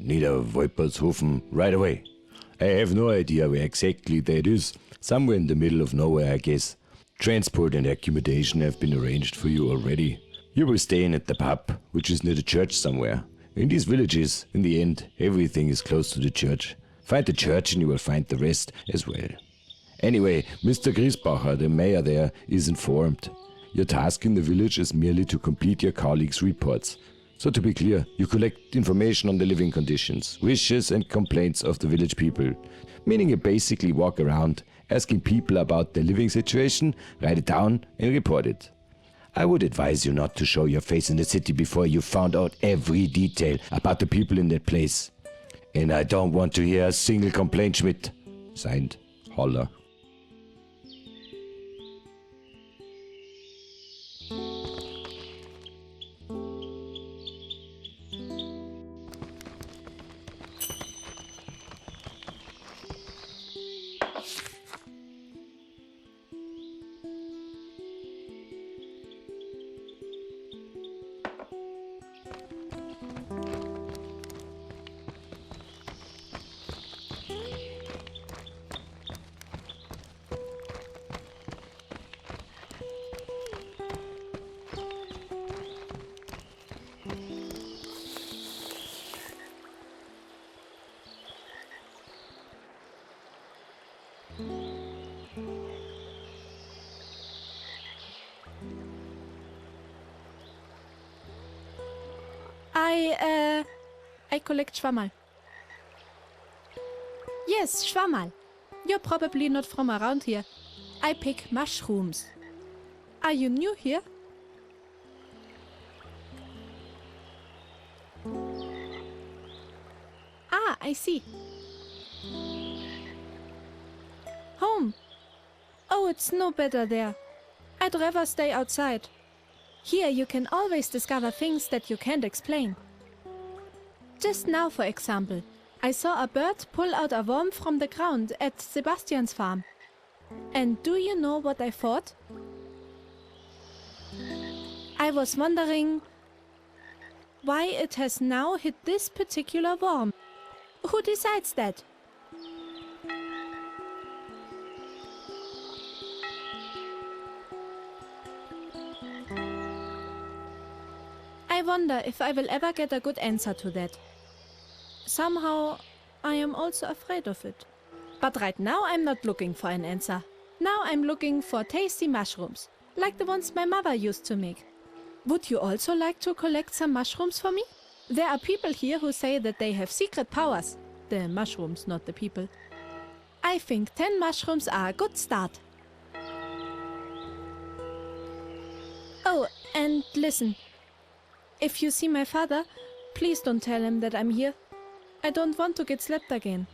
near Wolpertshofen right away. I have no idea where exactly that is. Somewhere in the middle of nowhere, I guess. Transport and accommodation have been arranged for you already. You will stay in at the pub, which is near the church somewhere. In these villages, in the end, everything is close to the church. Find the church and you will find the rest as well. Anyway, Mr. Griesbacher, the mayor there, is informed. Your task in the village is merely to complete your colleagues' reports. So to be clear, you collect information on the living conditions, wishes and complaints of the village people. Meaning you basically walk around, asking people about their living situation, write it down and report it. I would advise you not to show your face in the city before you found out every detail about the people in that place. And I don't want to hear a single complaint, Schmidt. Signed, Holler. I collect Schwammerl. Yes, Schwammerl. You're probably not from around here. I pick mushrooms. Are you new here? Ah, I see. Home. Oh, it's no better there. I'd rather stay outside. Here you can always discover things that you can't explain. Just now, for example, I saw a bird pull out a worm from the ground at Sebastian's farm. And do you know what I thought? I was wondering why it has now hit this particular worm. Who decides that? I wonder if I will ever get a good answer to that. Somehow, I am also afraid of it. But right now I'm not looking for an answer. Now I'm looking for tasty mushrooms, like the ones my mother used to make. Would you also like to collect some mushrooms for me? There are people here who say that they have secret powers. The mushrooms, not the people. I think 10 mushrooms are a good start. Oh, and listen. If you see my father, please don't tell him that I'm here. I don't want to get slapped again.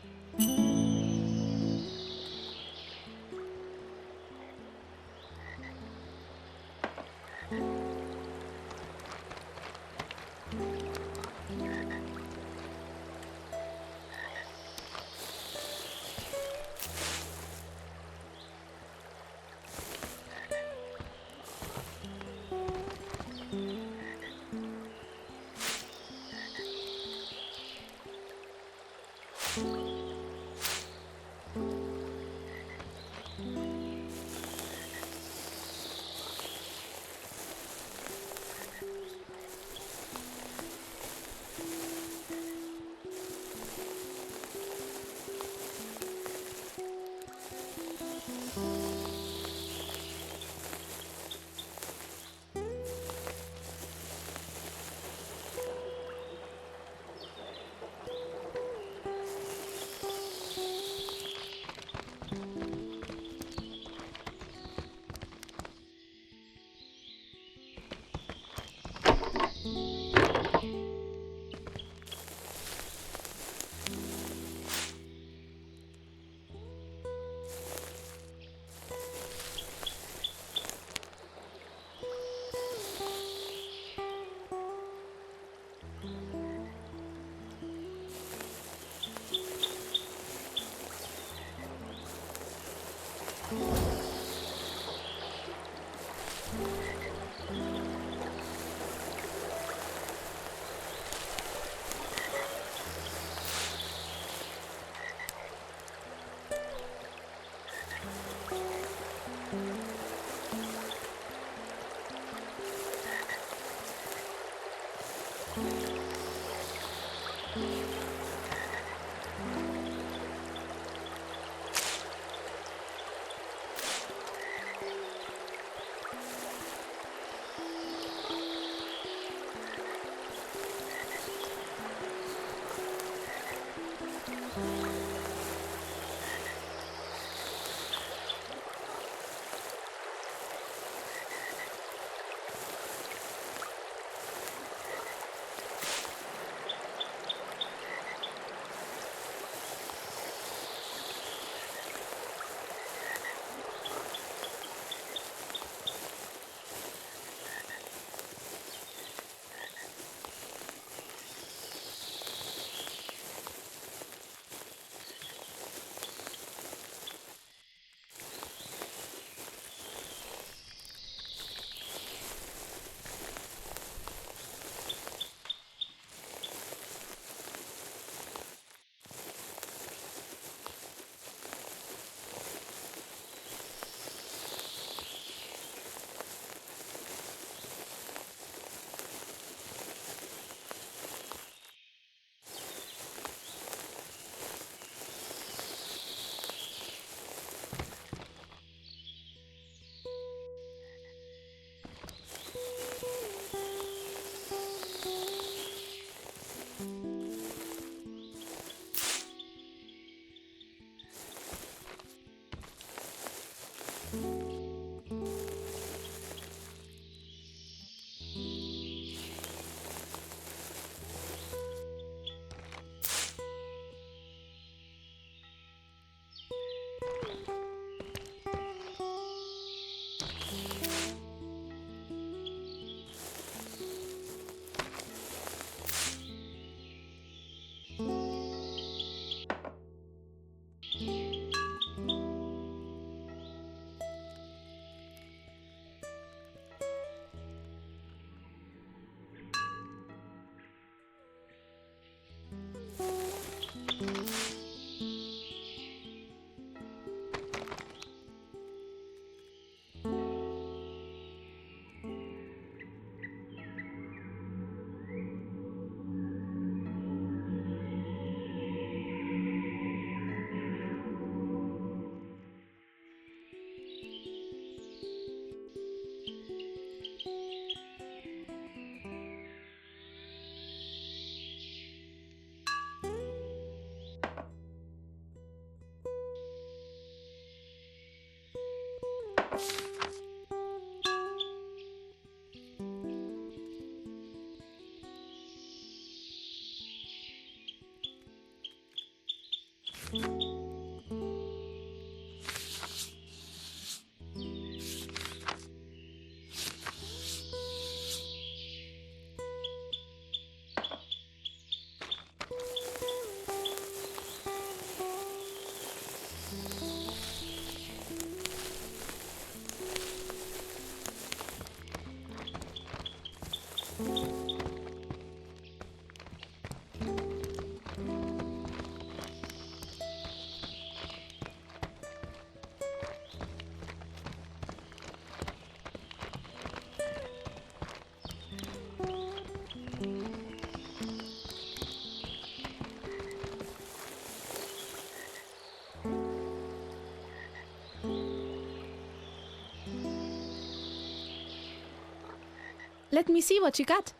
Let me see what you got.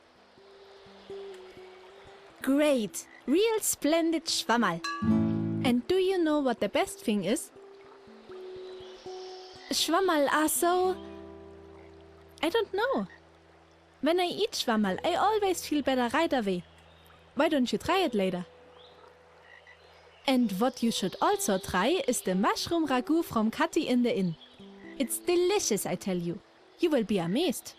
Great! Real splendid Schwammerl. And do you know what the best thing is? Schwammerl are so... I don't know. When I eat Schwammerl, I always feel better right away. Why don't you try it later? And what you should also try is the mushroom ragu from Kati in the Inn. It's delicious, I tell you. You will be amazed.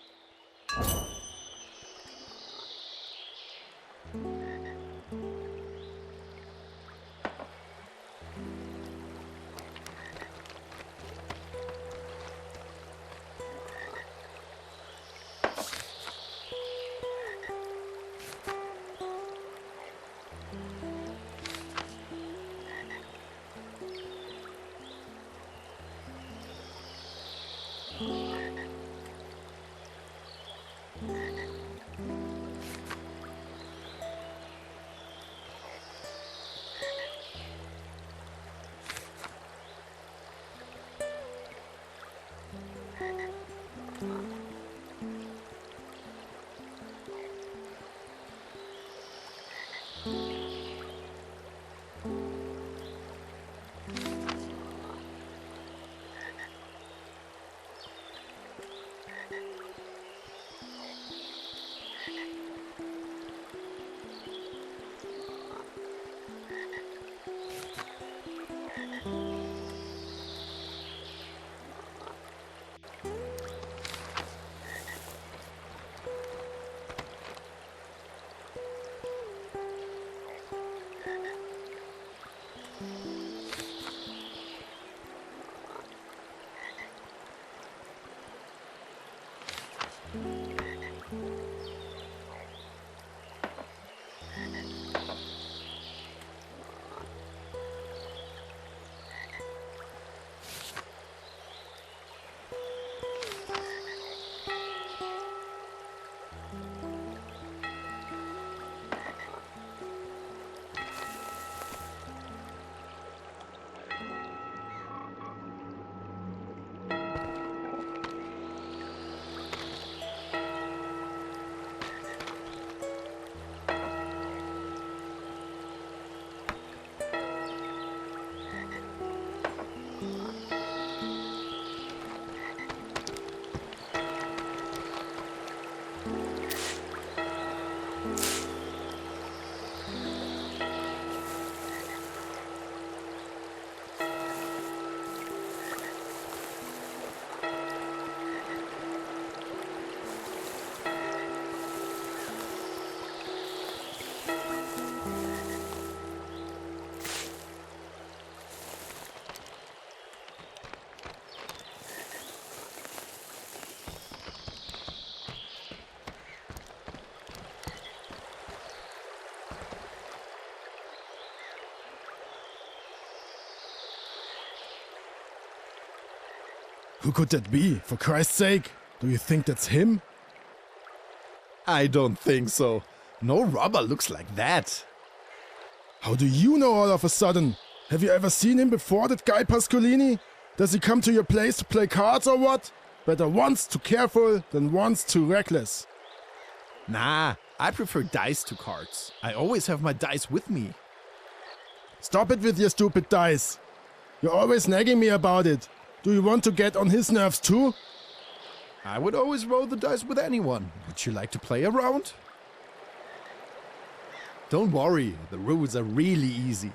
Who could that be, for Christ's sake? Do you think that's him? I don't think so. No robber looks like that. How do you know all of a sudden? Have you ever seen him before, that guy Pascolini? Does he come to your place to play cards or what? Better once too careful than once too reckless. Nah, I prefer dice to cards. I always have my dice with me. Stop it with your stupid dice. You're always nagging me about it. Do you want to get on his nerves too? I would always roll the dice with anyone. Would you like to play a round? Don't worry, the rules are really easy.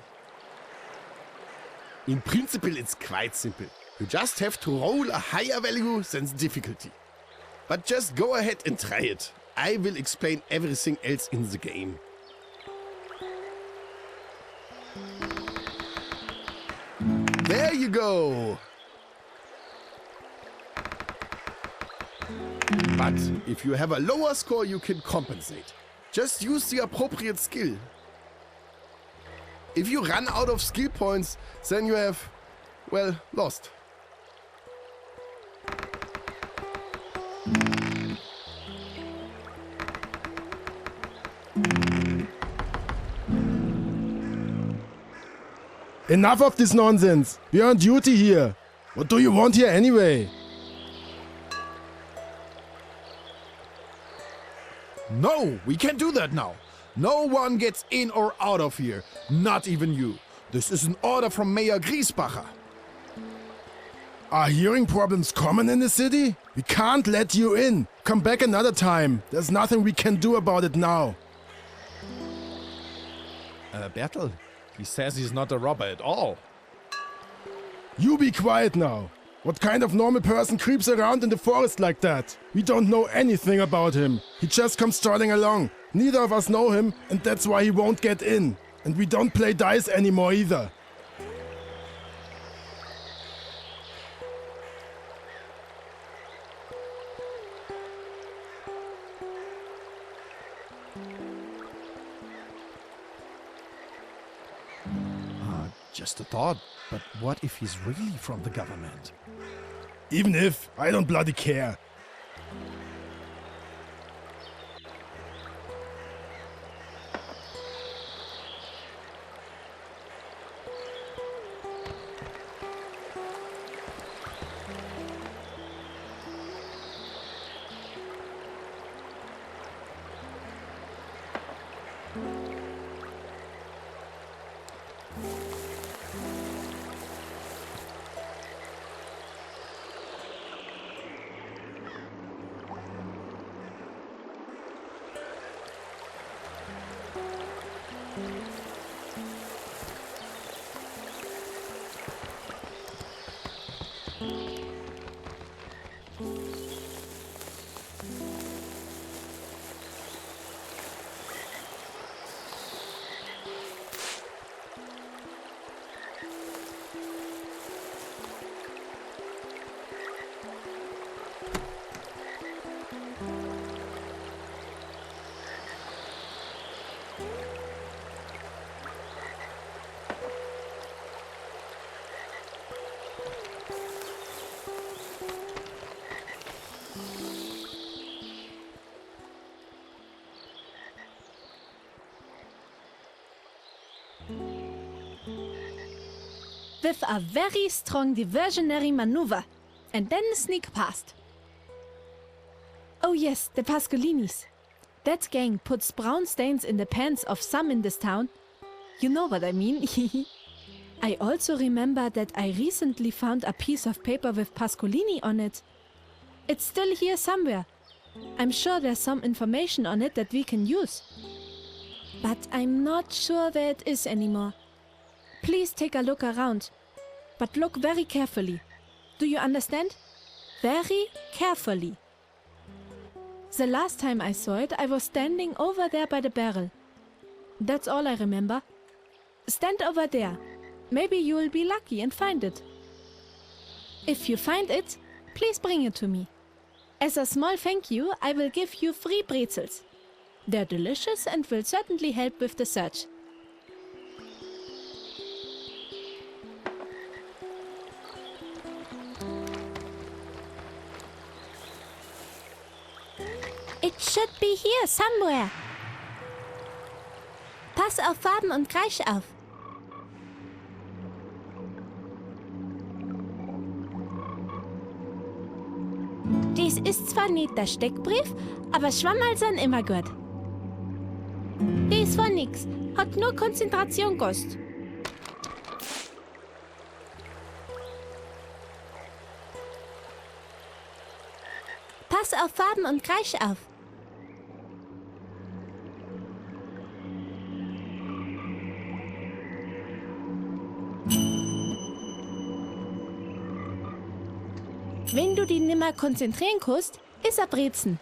In principle, it's quite simple. You just have to roll a higher value than the difficulty. But just go ahead and try it. I will explain everything else in the game. There you go! But if you have a lower score, you can compensate. Just use the appropriate skill. If you run out of skill points, then you have, well, lost. Enough of this nonsense. We're on duty here. What do you want here anyway? No, we can't do that now. No one gets in or out of here. Not even you. This is an order from Mayor Griesbacher. Are hearing problems common in the city? We can't let you in. Come back another time. There's nothing we can do about it now. Bertel, he says he's not a robber at all. You be quiet now. What kind of normal person creeps around in the forest like that? We don't know anything about him. He just comes strolling along. Neither of us know him, and that's why he won't get in. And we don't play dice anymore either. Just a thought, but what if he's really from the government? Even if, I don't bloody care. With a very strong diversionary maneuver, and then sneak past. Oh yes, the Pascolinis. That gang puts brown stains in the pants of some in this town. You know what I mean. I also remember that I recently found a piece of paper with Pascolini on it. It's still here somewhere. I'm sure there's some information on it that we can use. But I'm not sure where it is anymore. Please take a look around. But look very carefully. Do you understand? Very carefully. The last time I saw it, I was standing over there by the barrel. That's all I remember. Stand over there. Maybe you will be lucky and find it. If you find it, please bring it to me. As a small thank you, I will give you free pretzels. They're delicious and will certainly help with the search. It should be here somewhere. Pass auf Farben und Kreisch auf. Dies ist zwar nicht der Steckbrief, aber Schwammerl sind immer gut. Dies war nix, hat nur Konzentration gekostet. Pass auf Farben und Kreisch auf. Wenn du dich nimmer konzentrieren kannst, ist er Brezen.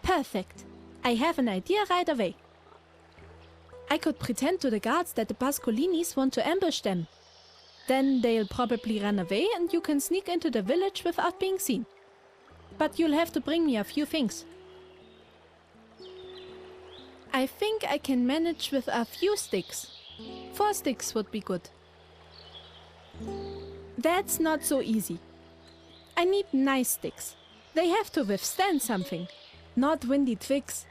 Perfect. I have an idea right away. I could pretend to the guards that the Pascolinis want to ambush them. Then they'll probably run away and you can sneak into the village without being seen. But you'll have to bring me a few things. I think I can manage with a few sticks. 4 sticks would be good. That's not so easy. I need nice sticks. They have to withstand something. Not windy twigs.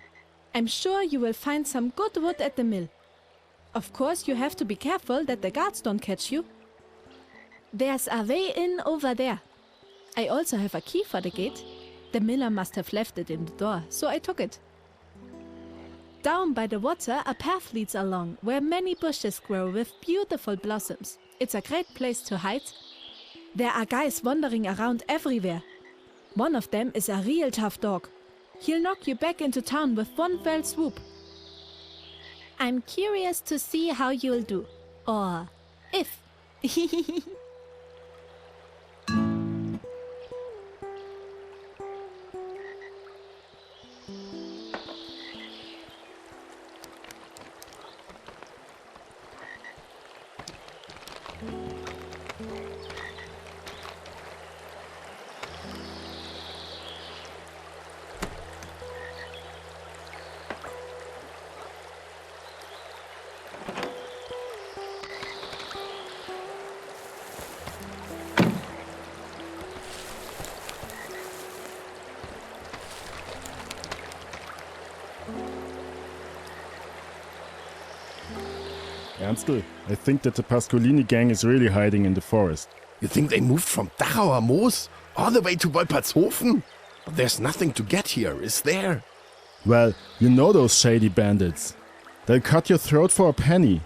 I'm sure you will find some good wood at the mill. Of course, you have to be careful that the guards don't catch you. There's a way in over there. I also have a key for the gate. The miller must have left it in the door, so I took it. Down by the water, a path leads along, where many bushes grow with beautiful blossoms. It's a great place to hide. There are guys wandering around everywhere. One of them is a real tough dog. He'll knock you back into town with one fell swoop. I'm curious to see how you'll do. Or if. Ernstl, I think that the Pascolini gang is really hiding in the forest. You think they moved from Dachauer Moos all the way to Wolpertshofen? But there's nothing to get here, is there? Well, you know those shady bandits. They'll cut your throat for a penny.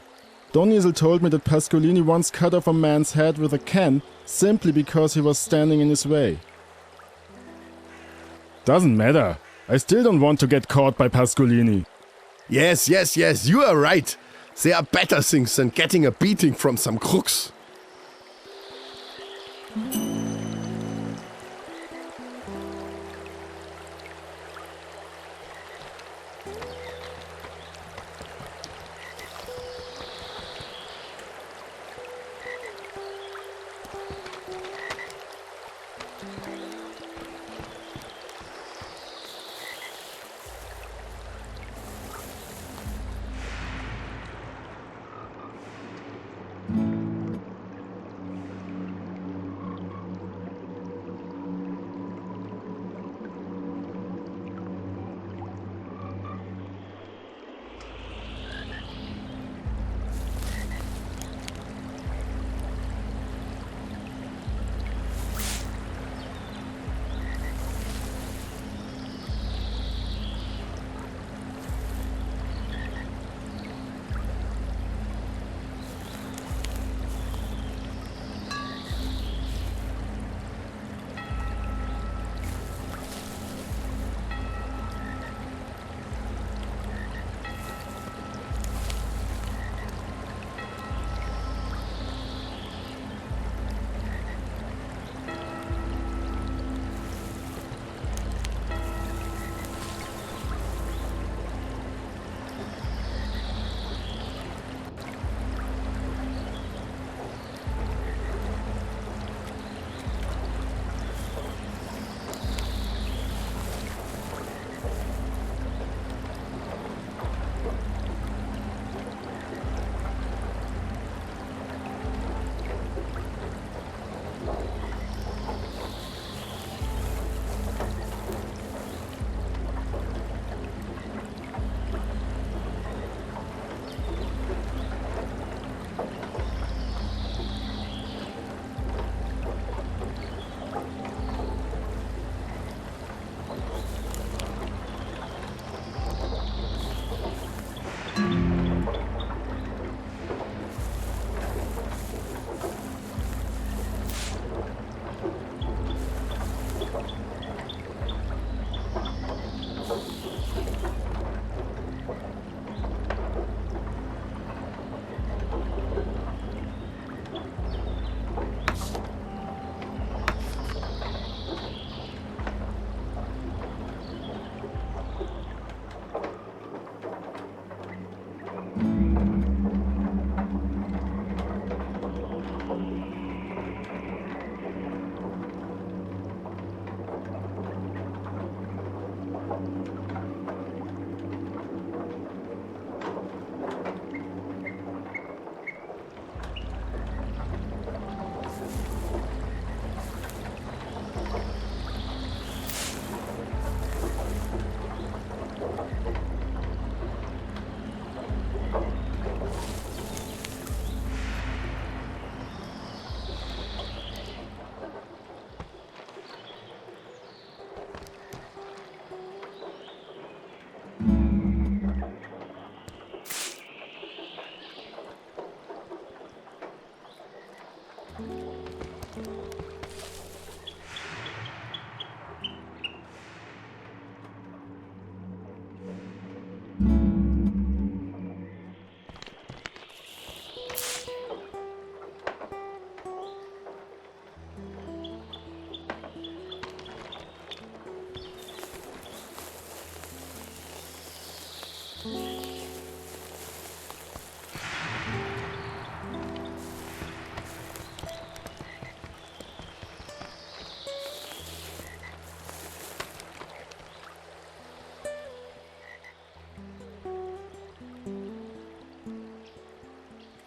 Donizel told me that Pascolini once cut off a man's head with a can simply because he was standing in his way. Doesn't matter. I still don't want to get caught by Pascolini. Yes, you are right. There are better things than getting a beating from some crooks.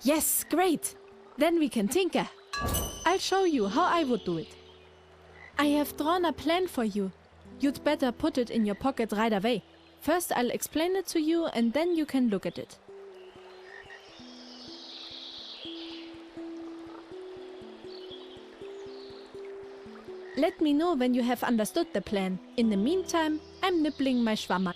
Yes, great! Then we can tinker. I'll show you how I would do it. I have drawn a plan for you. You'd better put it in your pocket right away. First I'll explain it to you and then you can look at it. Let me know when you have understood the plan. In the meantime, I'm nibbling my Schwammerl.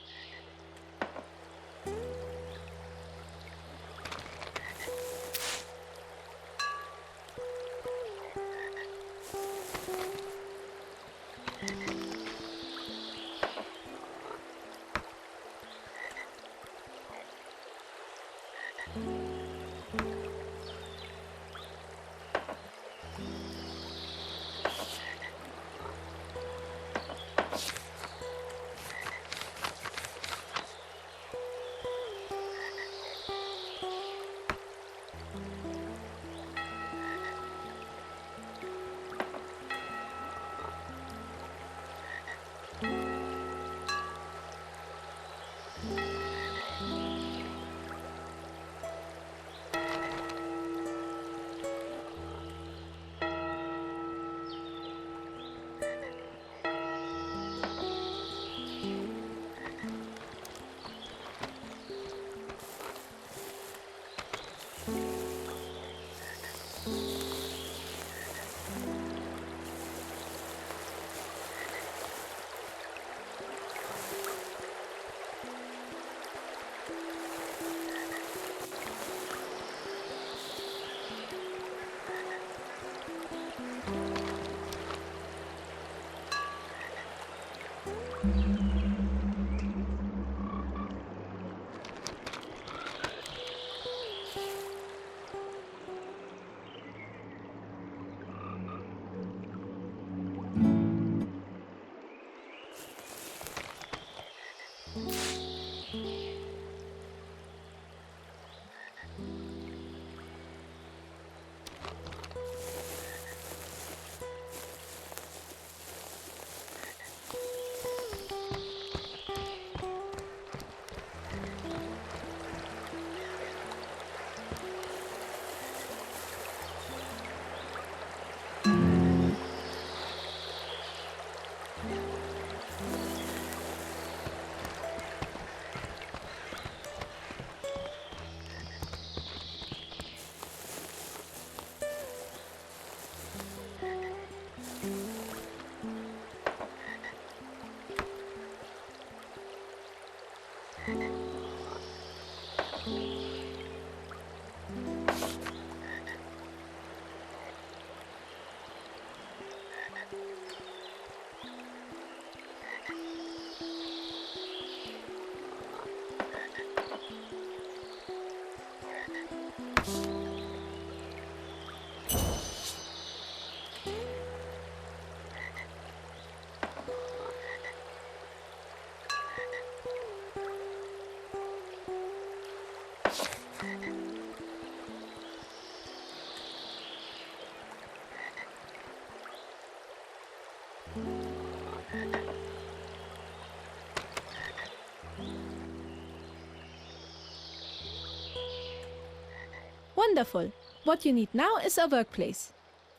Wonderful. What you need now is a workplace.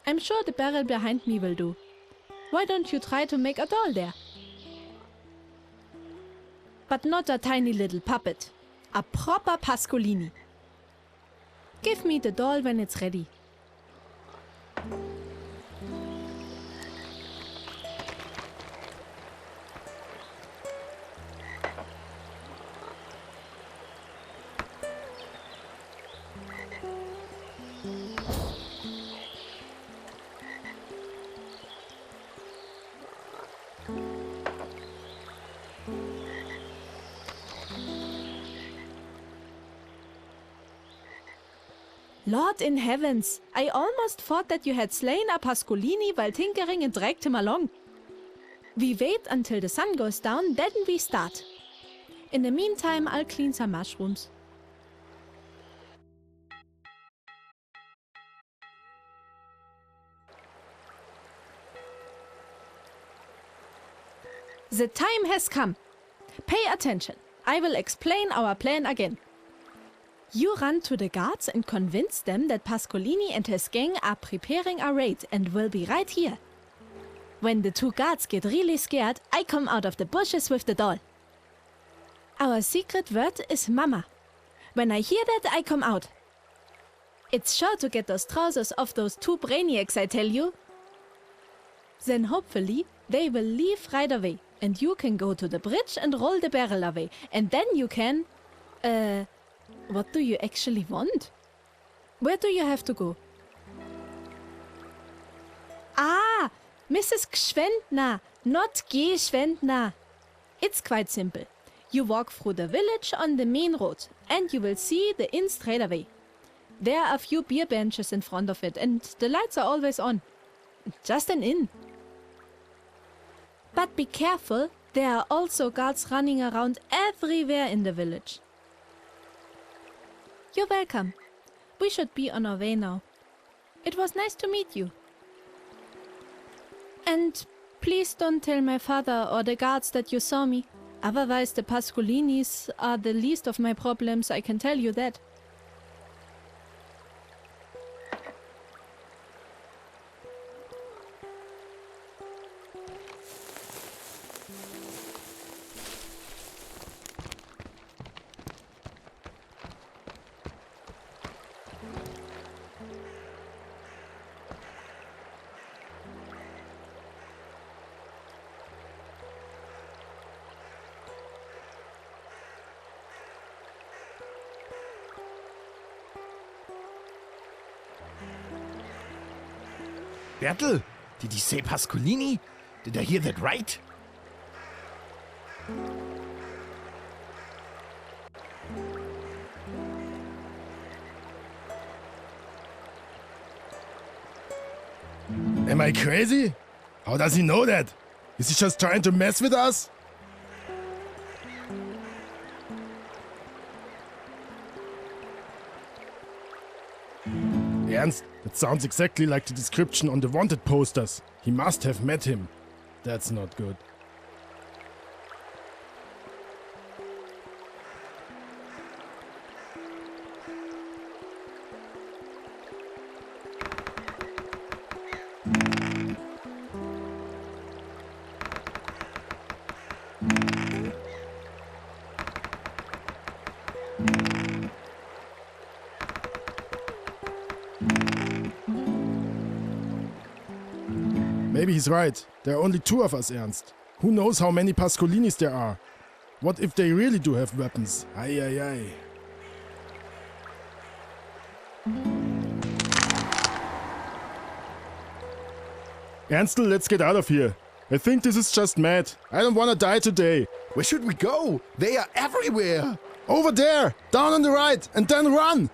I'm sure the barrel behind me will do. Why don't you try to make a doll there? But not a tiny little puppet. A proper Pascolini. Give me the doll when it's ready. Lord in heavens, I almost thought that you had slain a Pascolini while tinkering and dragged him along. We wait until the sun goes down, then we start. In the meantime, I'll clean some mushrooms. The time has come. Pay attention. I will explain our plan again. You run to the guards and convince them that Pascolini and his gang are preparing a raid and will be right here. When the two guards get really scared, I come out of the bushes with the doll. Our secret word is Mama. When I hear that, I come out. It's sure to get those trousers off those two brainiacs, I tell you. Then hopefully they will leave right away, and you can go to the bridge and roll the barrel away, and then you can... what do you actually want? Where do you have to go? Ah, Mrs. Gschwendner, not Geschwendner. It's quite simple. You walk through the village on the main road, and you will see the inn straight away. There are a few beer benches in front of it, and the lights are always on. Just an inn. But be careful, there are also guards running around everywhere in the village. You're welcome. We should be on our way now. It was nice to meet you. And please don't tell my father or the guards that you saw me. Otherwise the Pascolinis are the least of my problems, I can tell you that. Bertel, did he say Pascolini? Did I hear that right? Am I crazy? How does he know that? Is he just trying to mess with us? Ernst, that sounds exactly like the description on the wanted posters. He must have met him. That's not good. Maybe he's right. There are only two of us, Ernst. Who knows how many Pascolinis there are? What if they really do have weapons? Ay, ay, ay. Ernstl, let's get out of here. I think this is just mad. I don't want to die today. Where should we go? They are everywhere. Over there! Down on the right! And then run!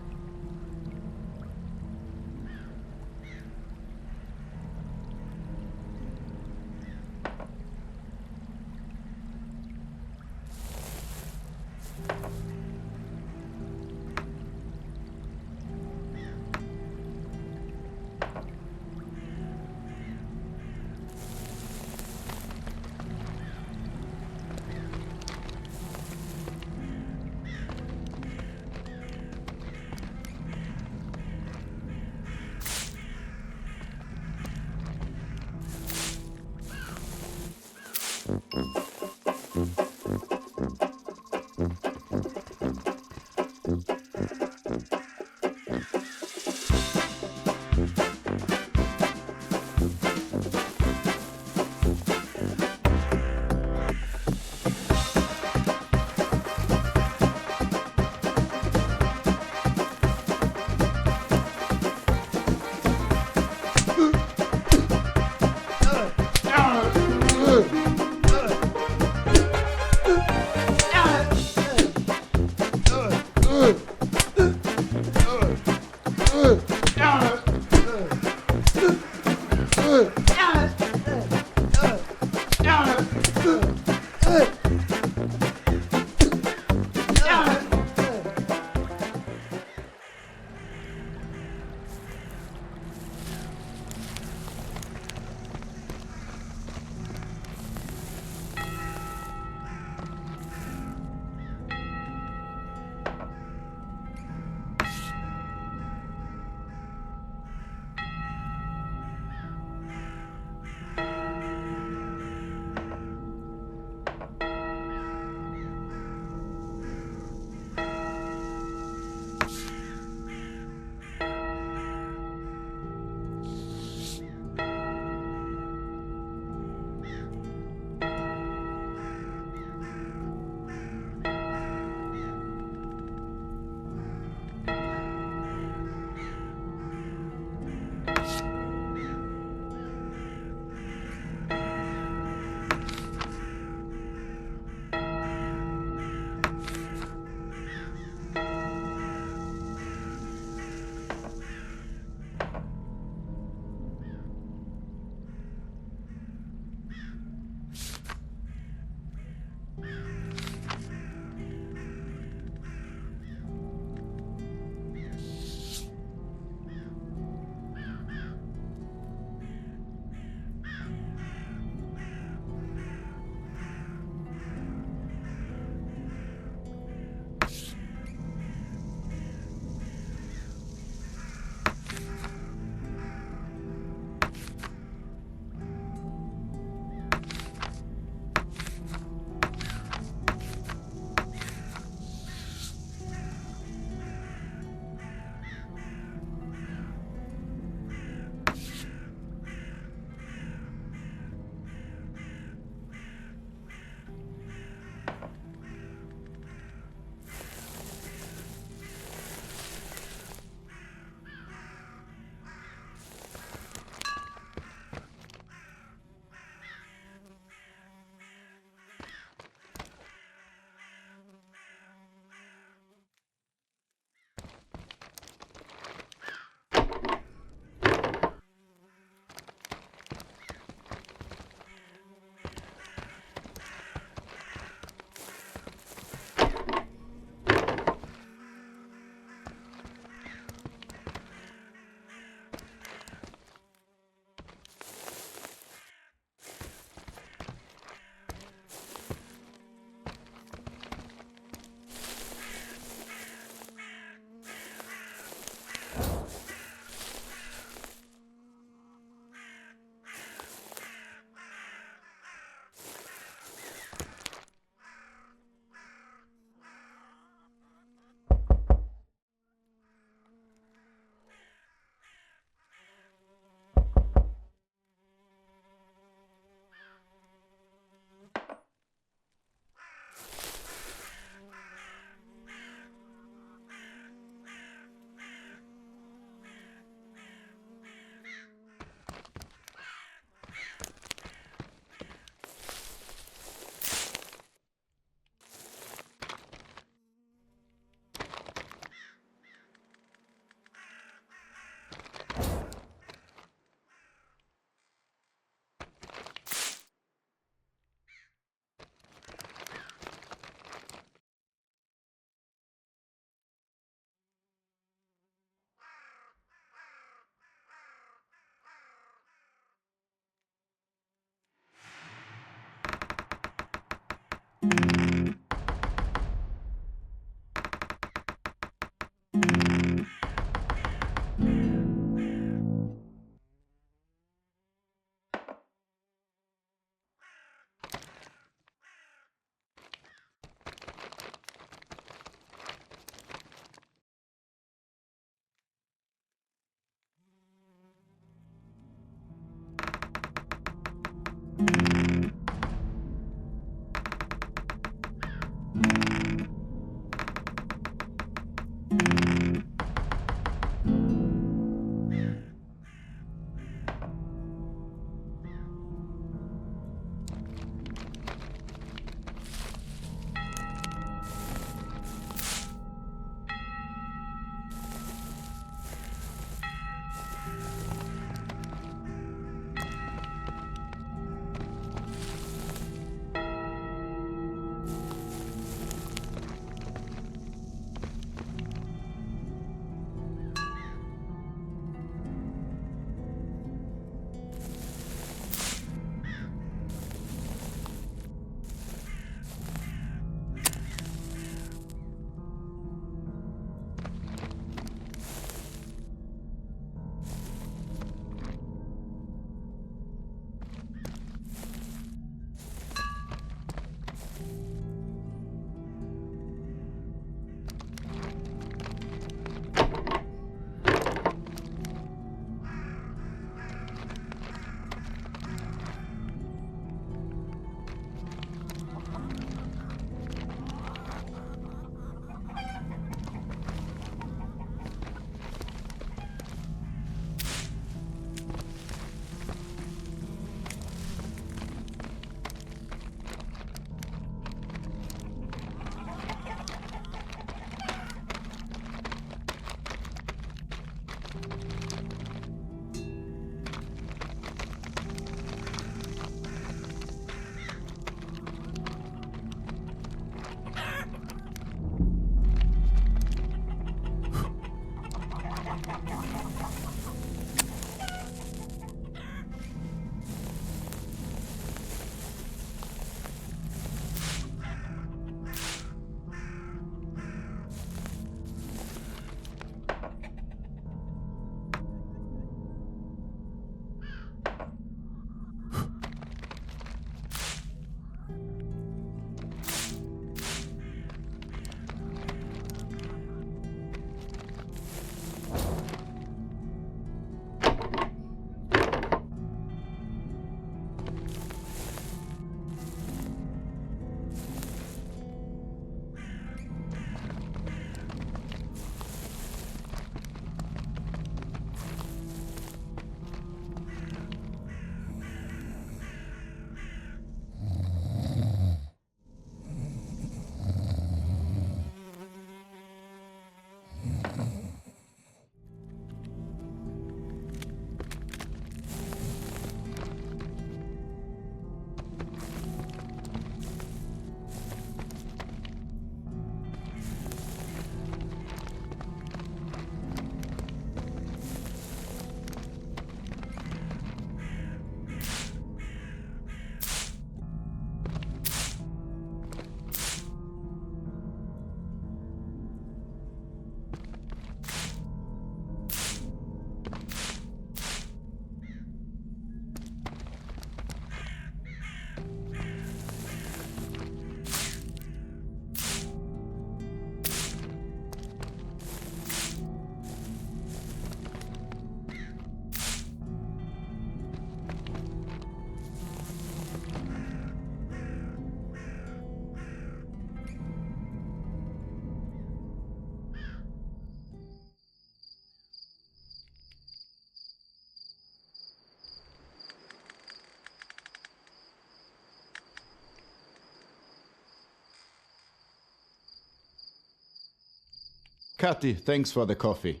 Katy, thanks for the coffee.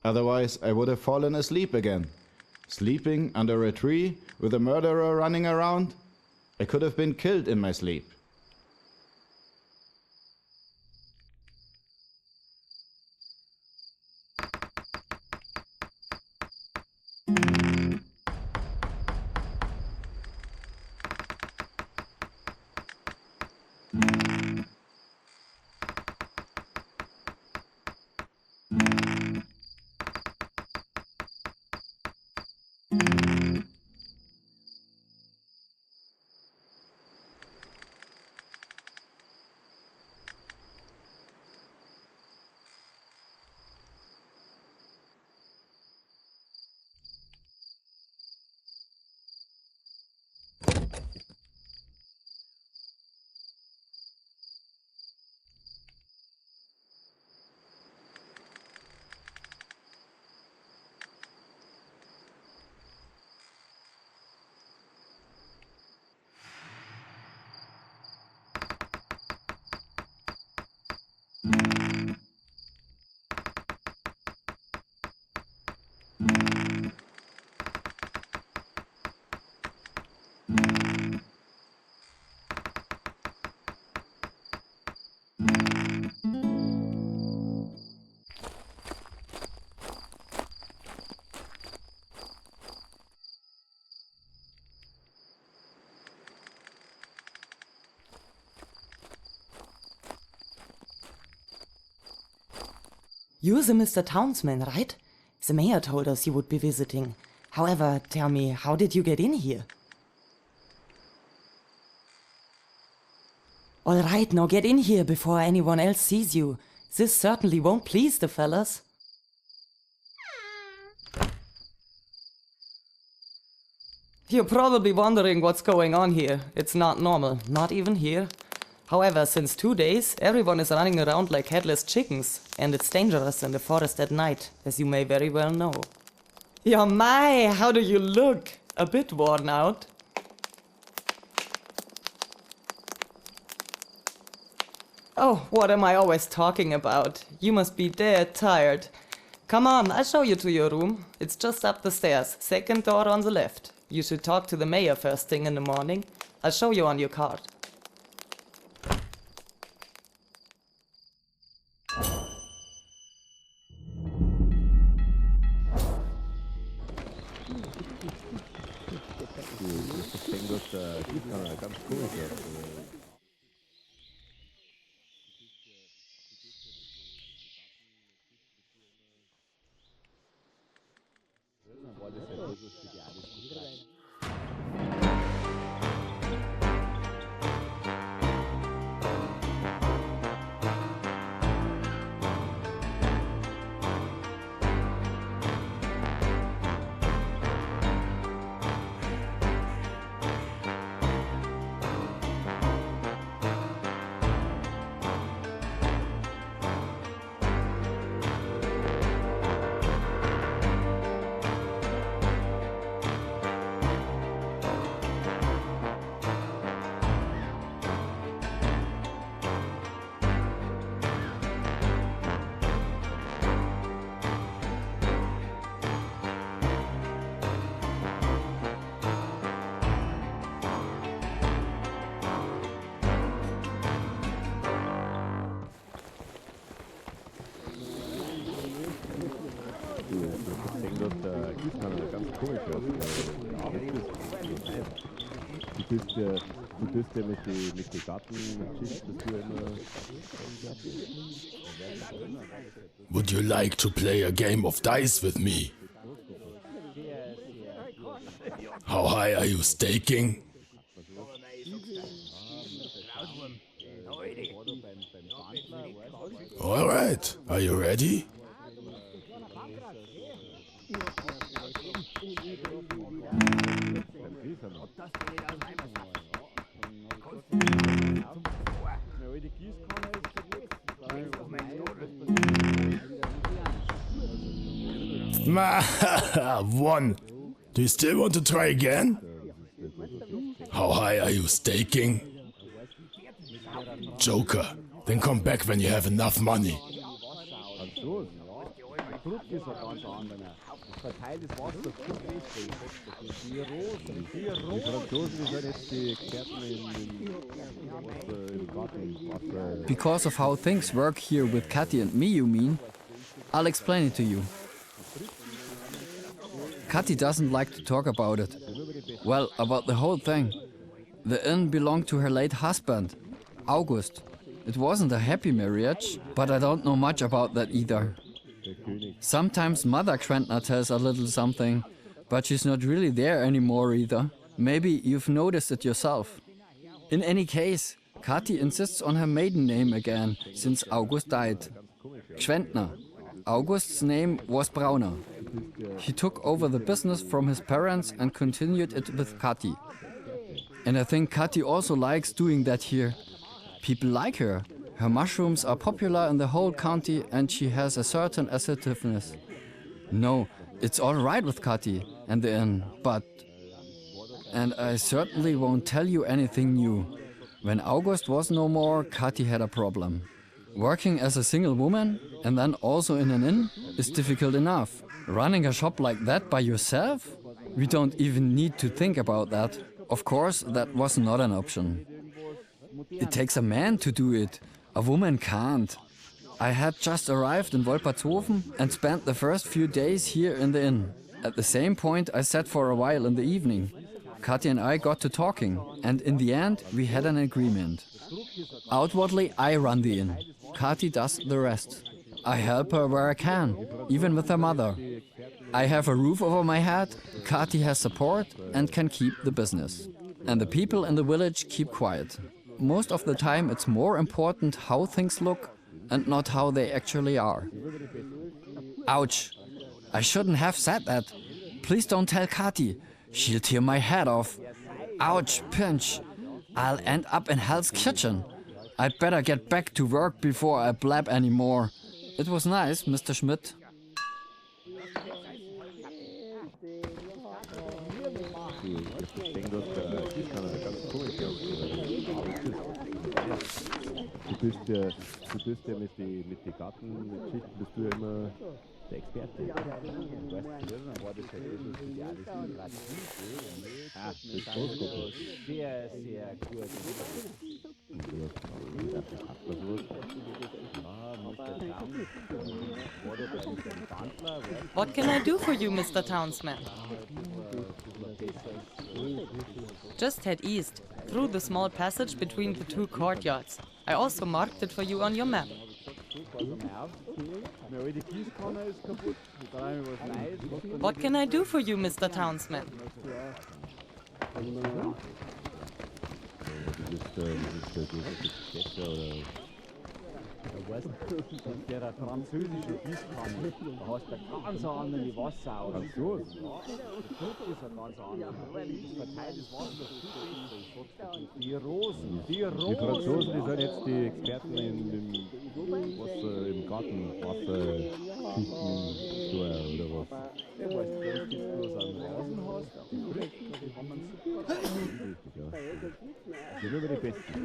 Otherwise, I would have fallen asleep again. Sleeping under a tree with a murderer running around? I could have been killed in my sleep. You're the Mr. Townsman, right? The mayor told us you would be visiting. However, tell me, how did you get in here? All right, now get in here before anyone else sees you. This certainly won't please the fellas. You're probably wondering what's going on here. It's not normal, not even here. However, since 2 days, everyone is running around like headless chickens, and it's dangerous in the forest at night, as you may very well know. Yeah, my, how do you look? A bit worn out. Oh, what am I always talking about? You must be dead tired. Come on, I'll show you to your room. It's just up the stairs, second door on the left. You should talk to the mayor first thing in the morning. I'll show you on your card. Would you like to play a game of dice with me? How high are you staking? All right, are you ready? One. Do you still want to try again? How high are you staking? Joker. Then come back when you have enough money. Because of how things work here with Katy and me, you mean? I'll explain it to you. Katy doesn't like to talk about it. Well, about the whole thing. The inn belonged to her late husband, August. It wasn't a happy marriage, but I don't know much about that either. Sometimes Mother Quentner tells a little something, but she's not really there anymore either. Maybe you've noticed it yourself. In any case, Katy insists on her maiden name again, since August died. Quentner. August's name was Brauner. He took over the business from his parents and continued it with Katy. And I think Katy also likes doing that here. People like her. Her mushrooms are popular in the whole county and she has a certain assertiveness. No, it's all right with Katy and the inn, but... And I certainly won't tell you anything new. When August was no more, Katy had a problem. Working as a single woman and then also in an inn is difficult enough. Running a shop like that by yourself? We don't even need to think about that. Of course, that was not an option. It takes a man to do it. A woman can't. I had just arrived in Wolpertshofen and spent the first few days here in the inn. At the same point, I sat for a while in the evening. Katy and I got to talking, and in the end, we had an agreement. Outwardly, I run the inn. Katy does the rest. I help her where I can, even with her mother. I have a roof over my head, Kati has support and can keep the business. And the people in the village keep quiet. Most of the time it's more important how things look and not how they actually are. Ouch! I shouldn't have said that. Please don't tell Kati. She'll tear my head off. Ouch, pinch. I'll end up in Hell's Kitchen. I'd better get back to work before I blab anymore. It was nice, Mr. Schmidt. Du bist ja mit den Gartengeschichten bist du ja immer der Experte. Weißt du, dann war das ja das Großgruppe. Sehr, sehr gut. What can I do for you, Mr. Townsman? Just head east, through the small passage between the two courtyards. I also marked it for you on your map. What can I do for you, Mr. Townsman? Weißt du, der französische Gießkanne, da hast du ganz andere Wasser aus. Ach so? Das ist ein ganz anderes. Das verteiltes Wasser. Die Rosen. Die Franzosen, die sind jetzt die Experten im Garten, Wasserschichten oder was. Ja, weißt du, wenn du bloß einen Rasen hast, die haben einen super. Richtig, ja. Das sind immer die Besten.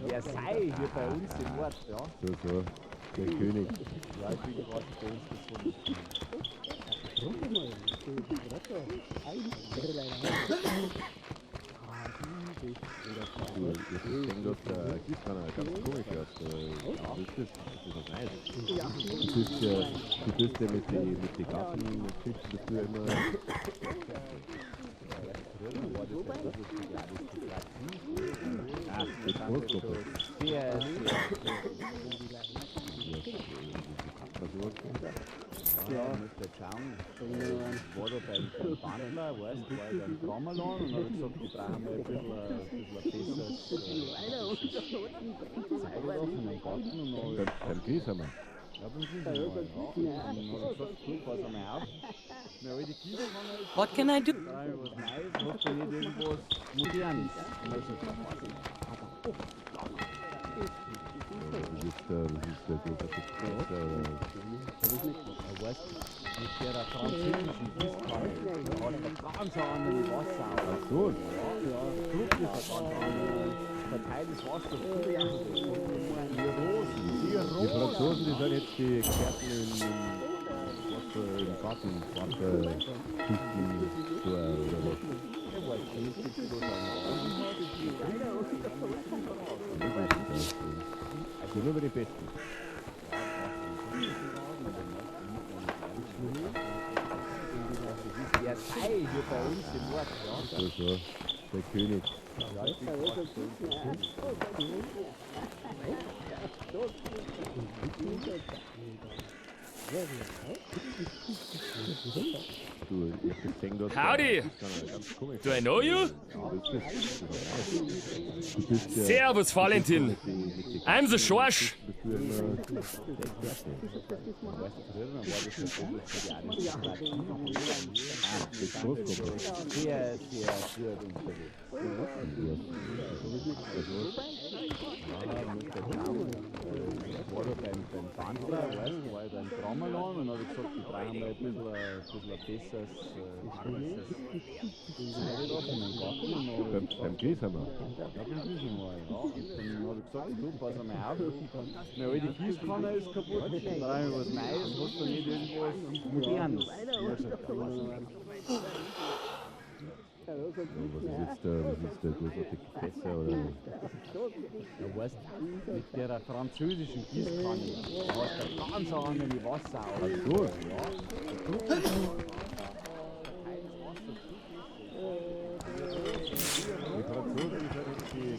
Der sei hier bei uns im Ort, ja. So, der König. Ja, ich bin gerade bei uns Ich denke, dass der Gießkanne ganz komisch ist. Du bist ja mit den Gartengeschichten, bist du ja immer... Die Großgruppe. Sehr, ja, müsste jetzt schauen. Ich war da beim Bandler, weißt du, war ich beim Trommelon und habe gesagt, ich brauche mal ein bisschen besseres Zeit in meinem Garten. Und beim Gries haben wir. Ja, beim Gries haben wir. Und dann habe ich gesagt, du, pass einmal auf. What can I do? Was Neues, hast du nicht irgendwas Modernes? Das ist der weißt du, mit der französischen Gießkanne, da hat er ganz andere Wasser. Ach so? Ja, Druck ist ein ganz anderes. Verteiltes Wasser. Die Franzosen, die sind jetzt die Experten im Garten, Wasserschichten oder was. Also nur über die Besten. Der sei hier bei uns im Ort, ja. So, der König. Ja, ich bin gerade Howdy! Do I know you? Servus, Valentin. I'm the Schorsch. war da beim Bandler, weißt du, war ich beim Trommelon und habe gesagt, die brauchen mal ein bisschen besseres Zeit auf in den Garten. Beim Gries haben wir? Ja, beim Gries haben wir, ja. Dann habe ich gesagt, du, pass mal auf, meine alte Gießkanne ist kaputt, dann brauche ich was Neues, hast du nicht irgendwas Modernes? Was ist jetzt der großartige Fässer oder? Ja, weißt du, mit der französischen Gießkanne, da hast du ganz andere Wasser aus. Ach so? Ja. Die Franzosen sind die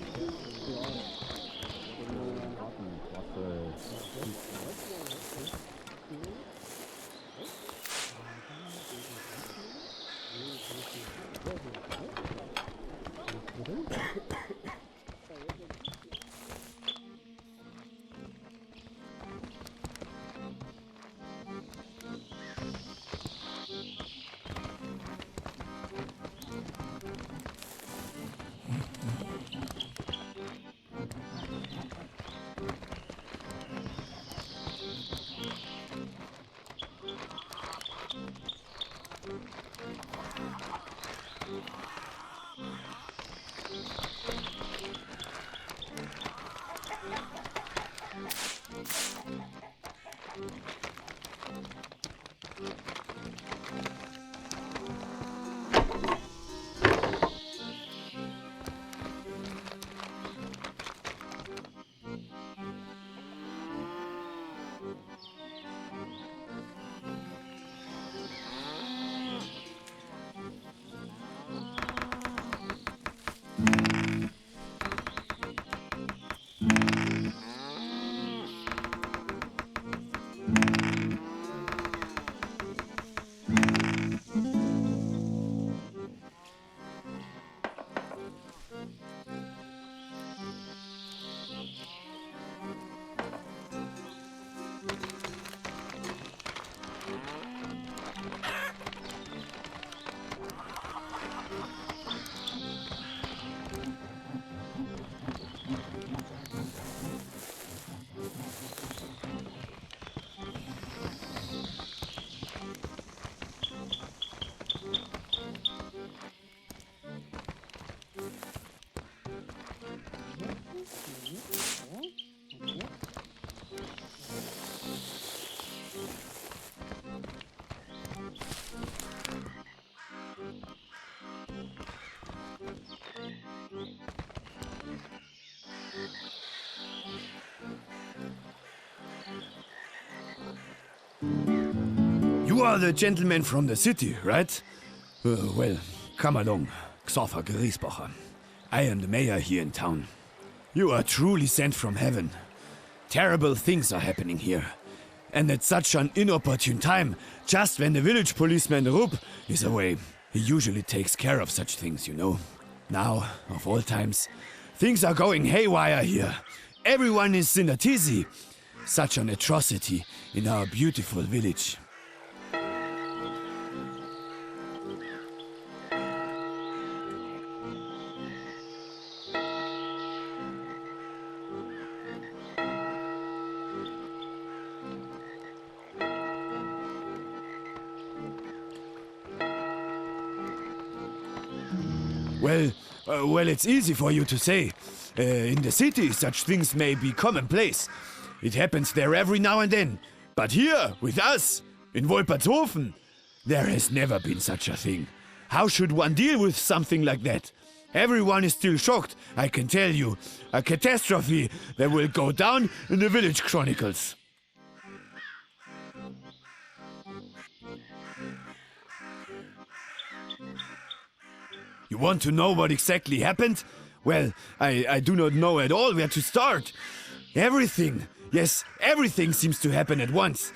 You are the gentleman from the city, right? Well, come along, Xoffer Griesbacher. I am the mayor here in town. You are truly sent from heaven. Terrible things are happening here. And at such an inopportune time, just when the village policeman Rupp is away. He usually takes care of such things, you know. Now, of all times, things are going haywire here. Everyone is in a tizzy. Such an atrocity in our beautiful village. Well, it's easy for you to say. In the city, such things may be commonplace. It happens there every now and then. But here, with us, in Wolpertshofen, there has never been such a thing. How should one deal with something like that? Everyone is still shocked, I can tell you. A catastrophe that will go down in the village chronicles. You want to know what exactly happened? Well, I do not know at all where to start. Everything, yes, everything seems to happen at once.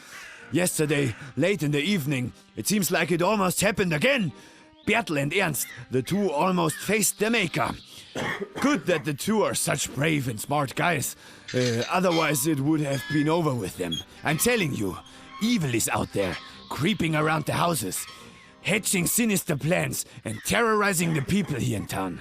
Yesterday, late in the evening, it seems like it almost happened again. Bertel and Ernst, the two almost faced their maker. Good that the two are such brave and smart guys. Otherwise it would have been over with them. I'm telling you, evil is out there, creeping around the houses, hatching sinister plans and terrorizing the people here in town.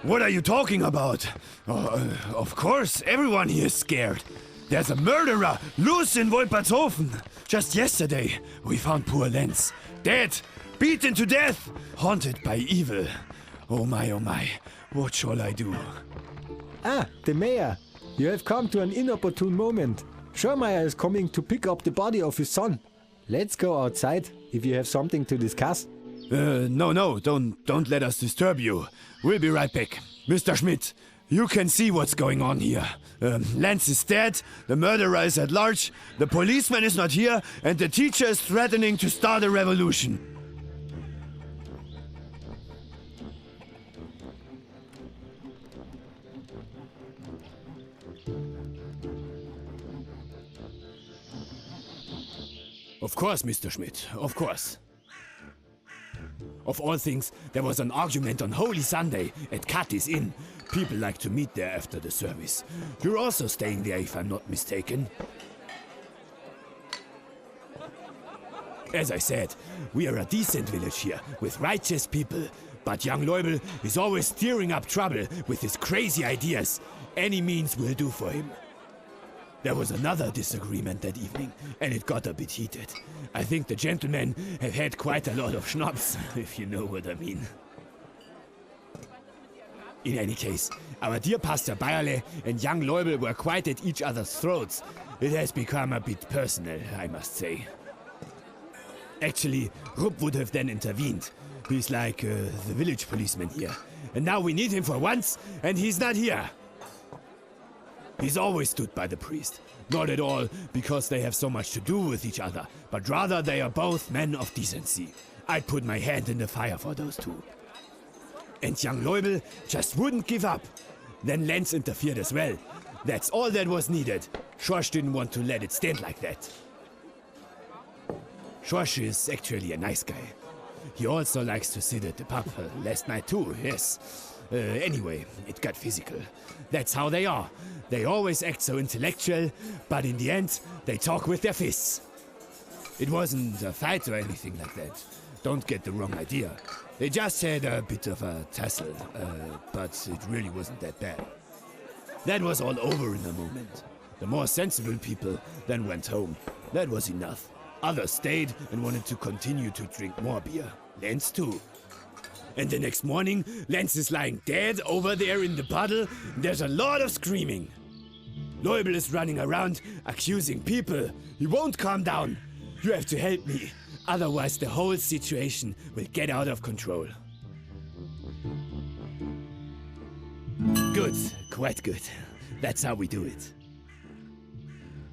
What are you talking about? Of course, everyone here is scared. There's a murderer loose in Wolpertshofen. Just yesterday, we found poor Lenz, dead, beaten to death, haunted by evil. Oh my, what shall I do? Ah, the mayor. You have come to an inopportune moment. Schurmeier is coming to pick up the body of his son. Let's go outside, if you have something to discuss. No, don't let us disturb you. We'll be right back. Mr. Schmidt, You can see what's going on here. Lance is dead, the murderer is at large, the policeman is not here, and the teacher is threatening to start a revolution. Of course, Mr. Schmidt, of course. Of all things, there was an argument on Holy Sunday at Kathy's Inn. People like to meet there after the service. You're also staying there, if I'm not mistaken. As I said, we are a decent village here, with righteous people. But young Leubel is always stirring up trouble with his crazy ideas. Any means will do for him. There was another disagreement that evening, and it got a bit heated. I think the gentlemen have had quite a lot of schnapps, if you know what I mean. In any case, our dear Pastor Bayerle and young Leubel were quite at each other's throats. It has become a bit personal, I must say. Actually, Rupp would have then intervened. He's like the village policeman here. And now we need him for once, and he's not here. He's always stood by the priest. Not at all because they have so much to do with each other, but rather they are both men of decency. I'd put my hand in the fire for those two. And young Leubel just wouldn't give up. Then Lenz interfered as well. That's all that was needed. Schorsch didn't want to let it stand like that. Schorsch is actually a nice guy. He also likes to sit at the pub. Last night too, yes. Anyway, it got physical. That's how they are. They always act so intellectual, but in the end, they talk with their fists. It wasn't a fight or anything like that. Don't get the wrong idea. They just had a bit of a tussle, but it really wasn't that bad. That was all over in a moment. The more sensible people then went home. That was enough. Others stayed and wanted to continue to drink more beer. Lenz too. And the next morning, Lenz is lying dead over there in the puddle. There's a lot of screaming. Leubel is running around, accusing people. He won't calm down. You have to help me. Otherwise, the whole situation will get out of control. Good, quite good. That's how we do it.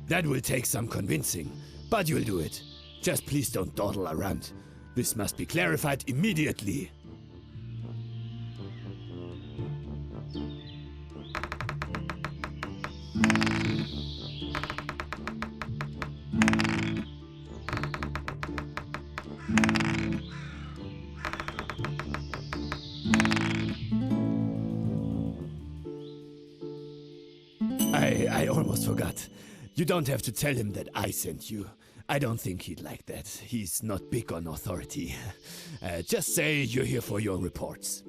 That will take some convincing, but you'll do it. Just please don't dawdle around. This must be clarified immediately. I almost forgot. You don't have to tell him that I sent you. I don't think he'd like that. He's not big on authority. Just say you're here for your reports.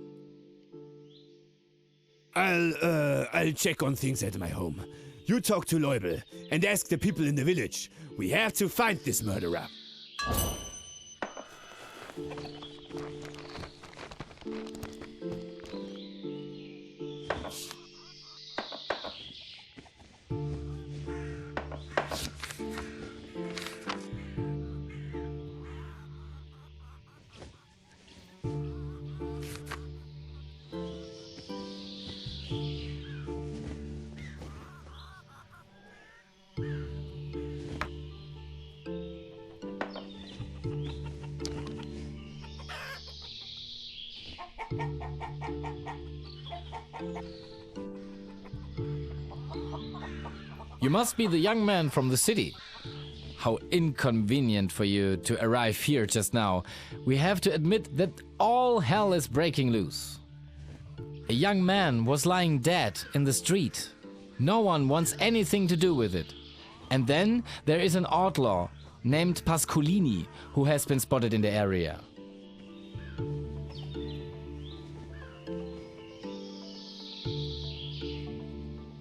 I'll check on things at my home. You talk to Leubel and ask the people in the village. We have to find this murderer. You must be the young man from the city. How inconvenient for you to arrive here just now. We have to admit that all hell is breaking loose. A young man was lying dead in the street. No one wants anything to do with it. And then there is an outlaw named Pascolini who has been spotted in the area.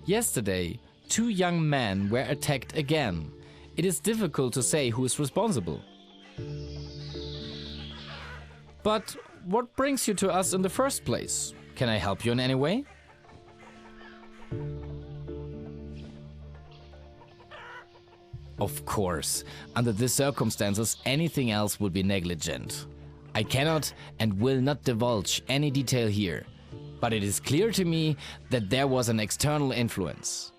Yesterday, 2 young men were attacked again. It is difficult to say who is responsible. But what brings you to us in the first place? Can I help you in any way? Of course, under these circumstances, anything else would be negligent. I cannot and will not divulge any detail here. but it is clear to me that there was an external influence.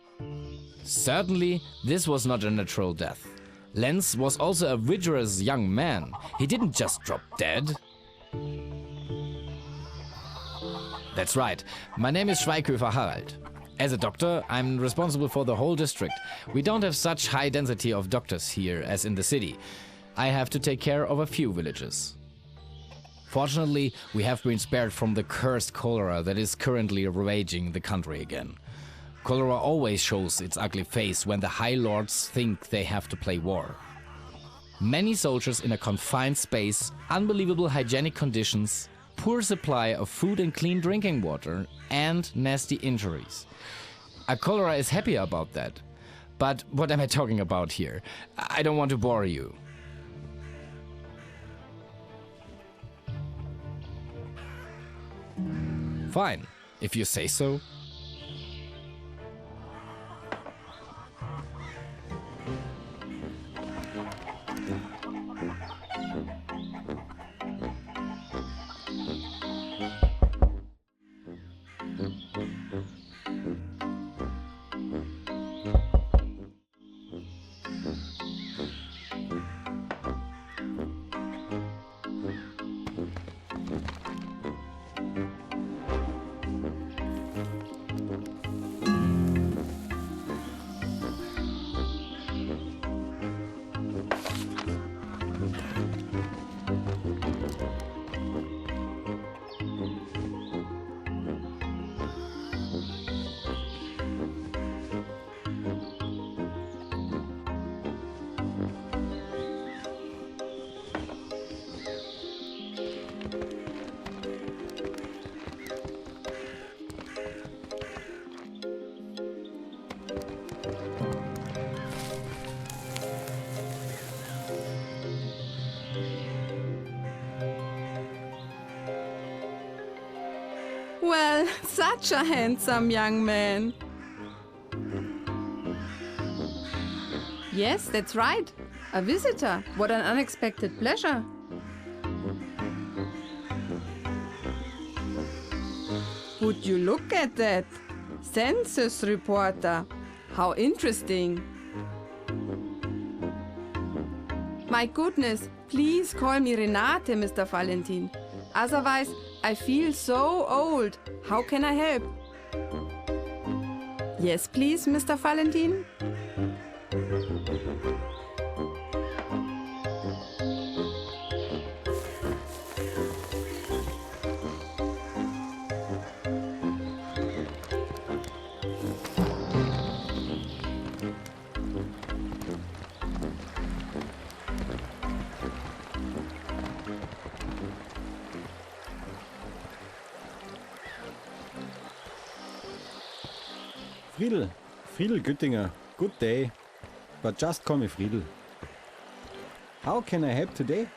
Certainly, this was not a natural death. Lenz was also a vigorous young man. He didn't just drop dead. That's right. My name is Schweighöfer Harald. As a doctor, I'm responsible for the whole district. We don't have such high density of doctors here as in the city. I have to take care of a few villages. Fortunately, we have been spared from the cursed cholera that is currently ravaging the country again. Cholera always shows its ugly face when the High Lords think they have to play war. Many soldiers in a confined space, unbelievable hygienic conditions, poor supply of food and clean drinking water, and nasty injuries. A cholera is happy about that. But what am I talking about here? I don't want to bore you. Fine, if you say so. Well, such a handsome young man. Yes, that's right. A visitor. What an unexpected pleasure. Would you look at that? Census reporter. How interesting. My goodness, please call me Renate, Mr. Valentin. Otherwise, I feel so old. How can I help? Yes, please, Mr. Valentin. Friedel, Friedel Güttinger, good day. But just call me Friedel. How can I help today?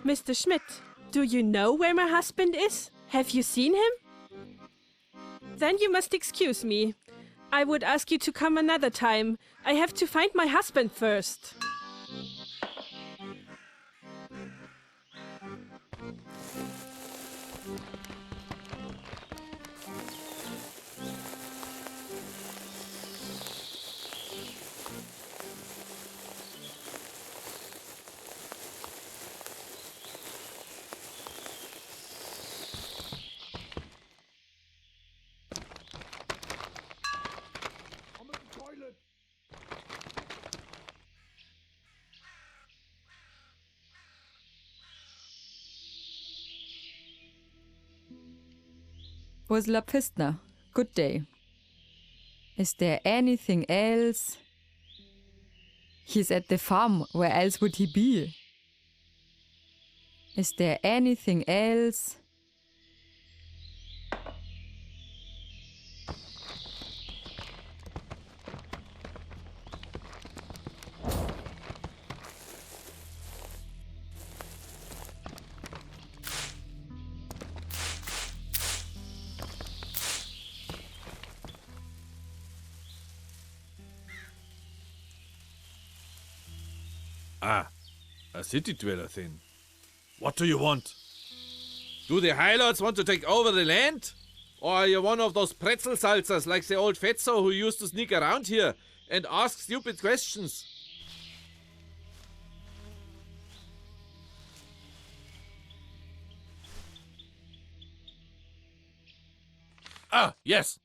Mr. Schmidt, do you know where my husband is? Have you seen him? Then you must excuse me. I would ask you to come another time. I have to find my husband first. Was La Pistna. Good day. Is there anything else? He's at the farm. Where else would he be? Is there anything else? Ah, a city dweller then. What do you want? Do the Highlords want to take over the land? Or are you one of those pretzel salsas like the old Fetzo who used to sneak around here and ask stupid questions? Ah, yes.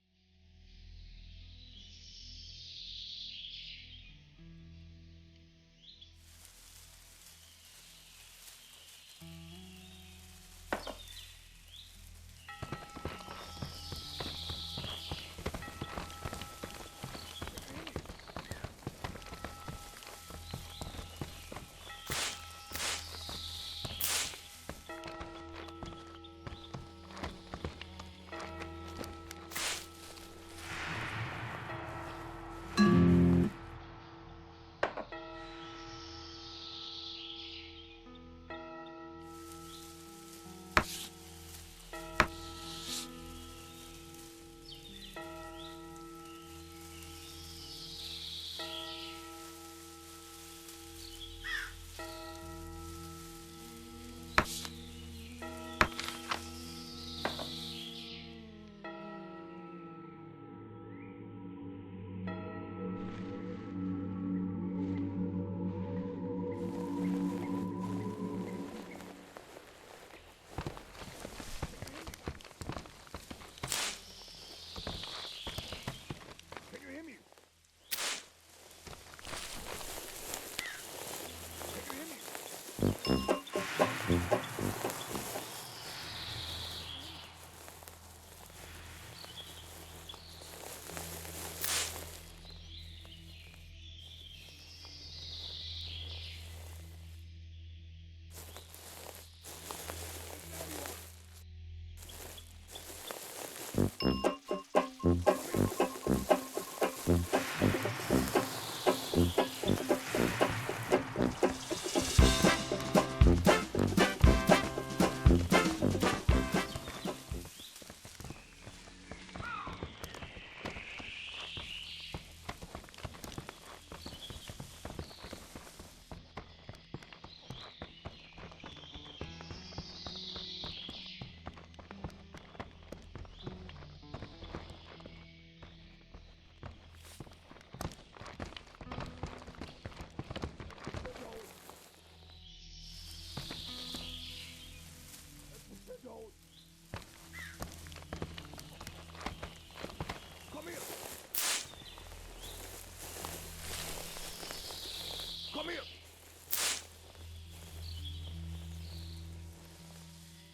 Come here!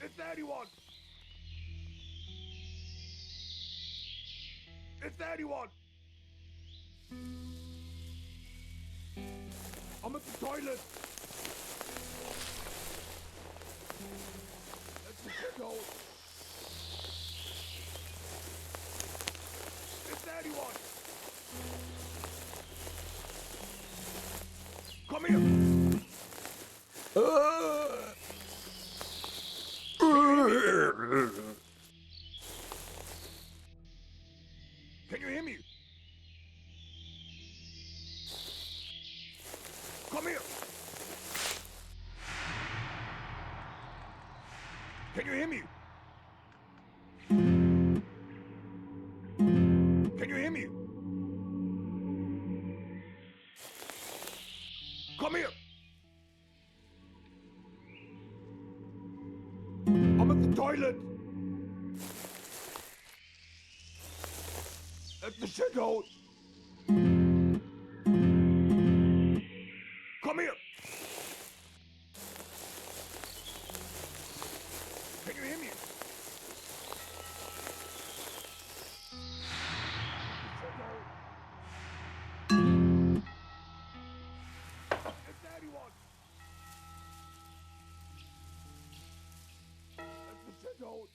Is there anyone? Is there anyone? I'm at the toilet. That's the shithole. Is there anyone? Come here. Can you hear me? Come here. Can you hear me? Can you hear me? Come here. I'm at the toilet. At the shithole. Come here. Can you hear me? Is there anyone? At the shithole.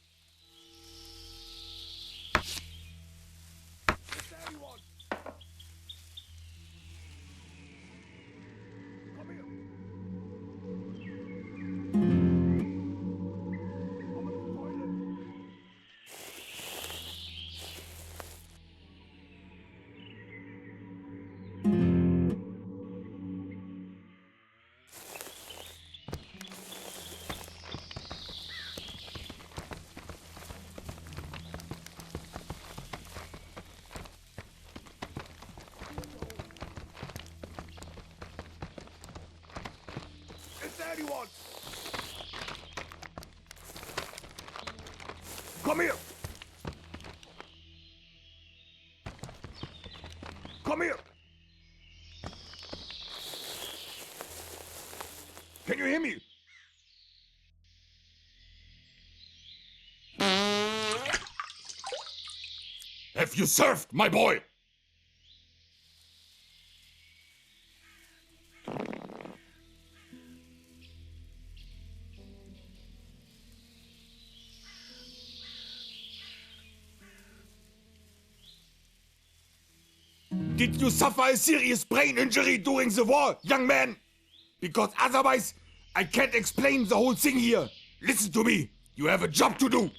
Is there anyone? Come here. I'm at the toilet. Is there anyone? Come here. Come here. Can you hear me? Have you served, my boy? Did you suffer a serious brain injury during the war, young man? Because otherwise, I can't explain the whole thing here. Listen to me. You have a job to do.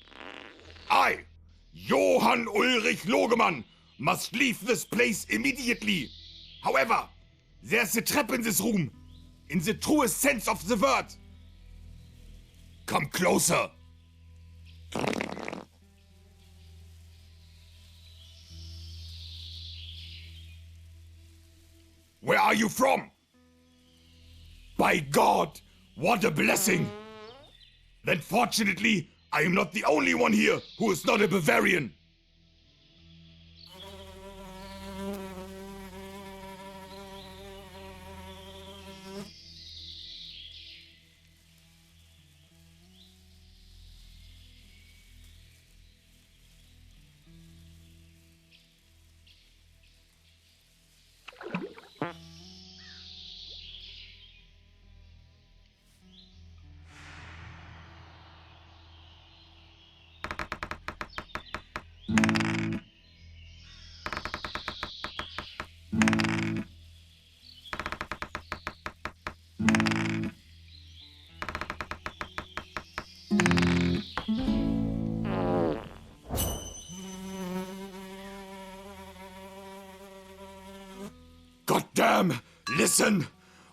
I, Johann Ulrich Logemann, must leave this place immediately. However, there's a trap in this room, in the truest sense of the word. Come closer. Where are you from? By God, what a blessing! Then fortunately, I am not the only one here who is not a Bavarian. Goddamn! Listen!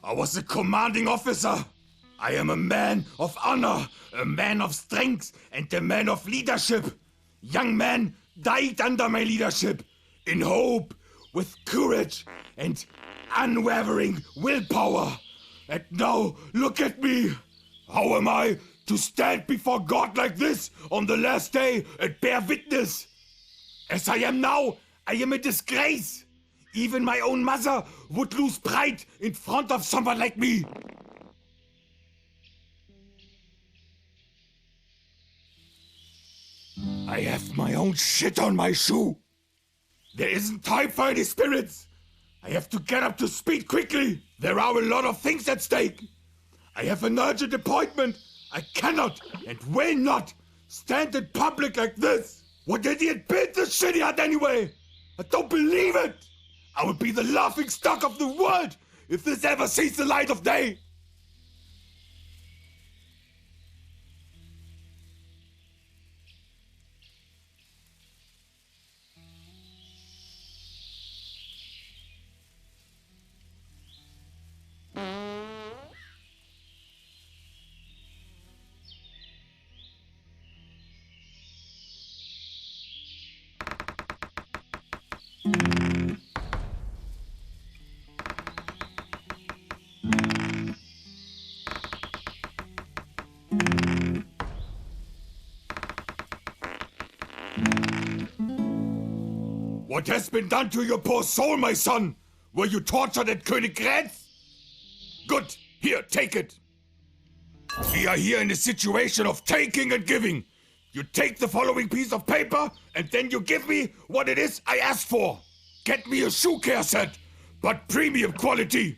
I was a commanding officer. I am a man of honor, a man of strength, and a man of leadership. Young men died under my leadership, in hope, with courage, and unwavering willpower. And now, look at me! How am I to stand before God like this on the last day and bear witness? As I am now, I am a disgrace. Even my own mother would lose pride in front of someone like me. I have my own shit on my shoe. There isn't time for any spirits. I have to get up to speed quickly. There are a lot of things at stake. I have an urgent appointment. I cannot and will not stand in public like this. What idiot built this shitty hut anyway? I don't believe it. I would be the laughing stock of the world if this ever sees the light of day. What has been done to your poor soul, my son? Were you tortured at Königgrätz? Good. Here, take it. We are here in a situation of taking and giving. You take the following piece of paper, and then you give me what it is I asked for. Get me a shoe care set, but premium quality.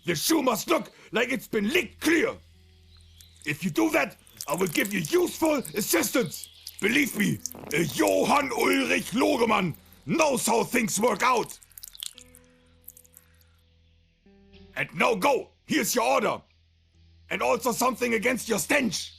The shoe must look like it's been licked clear. If you do that, I will give you useful assistance. Believe me, a Johann Ulrich Logemann knows how things work out. And now go. Here's your order. And also something against your stench.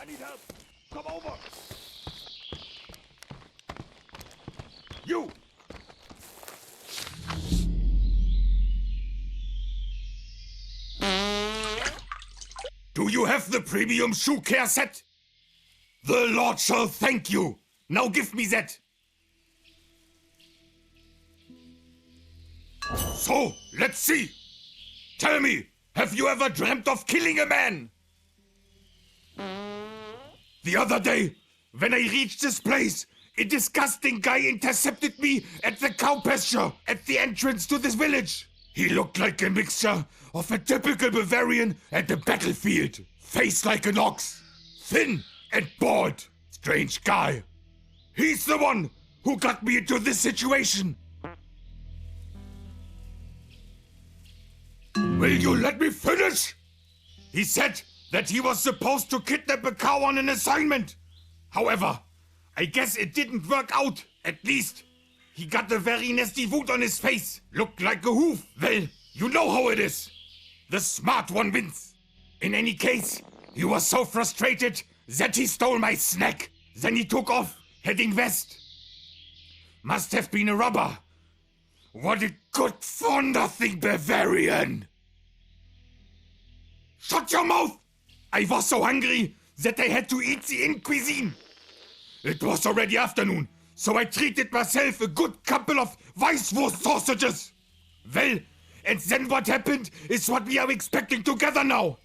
need help. Come over. You! Do you have the premium shoe care set? The Lord shall thank you. Now give me that. So, let's see. Tell me, have you ever dreamt of killing a man? The other day, when I reached this place, a disgusting guy intercepted me at the cow pasture at the entrance to this village. He looked like a mixture of a typical Bavarian and a battlefield. Face like an ox, thin and bald. Strange guy. He's the one who got me into this situation. Will you let me finish? He said that he was supposed to kidnap a cow on an assignment. However, I guess it didn't work out. At least, He got a very nasty wound on his face. Looked like a hoof. Well, you know how it is. The smart one wins. In any case, he was so frustrated that he stole my snack. Then he took off, heading west. Must have been a robber. What a good for-nothing Bavarian! Shut your mouth! I was so hungry that I had to eat the inn cuisine. It was already afternoon, so I treated myself a good couple of Weisswurst sausages. Well, and then what happened is what we are expecting together now.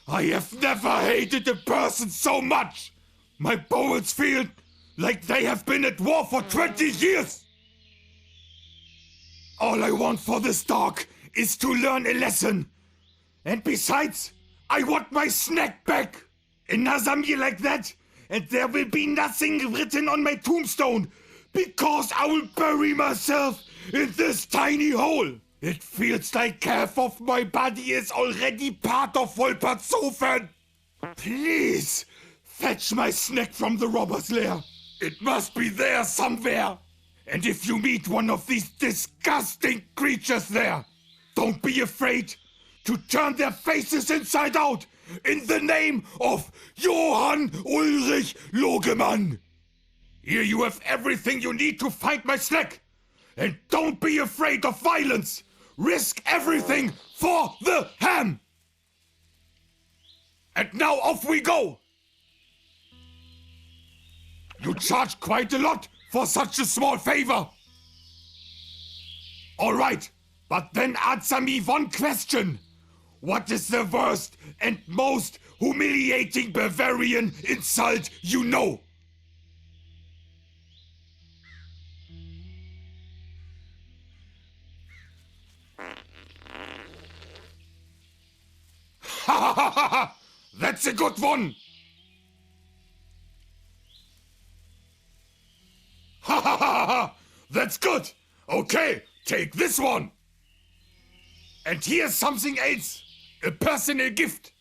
I have never hated a person so much. My bowels feel like they have been at war for 20 years. All I want for this dog is to learn a lesson. And besides, I want my snack back. Another meal like that, and there will be nothing written on my tombstone, because I will bury myself in this tiny hole. It feels like half of my body is already part of Wolpertshofen. Please, fetch my snack from the robber's lair. It must be there somewhere. And if you meet one of these disgusting creatures there, don't be afraid to turn their faces inside out in the name of Johann Ulrich Logemann. Here you have everything you need to find my snack. And don't be afraid of violence. Risk everything for the ham. And now off we go. You charge quite a lot for such a small favor. All right, but then answer me one question. What is the worst and most humiliating Bavarian insult you know? Ha ha ha ha ha! That's a good one! Ha ha ha ha! That's good! Okay, take this one! And here's something else! A personal gift!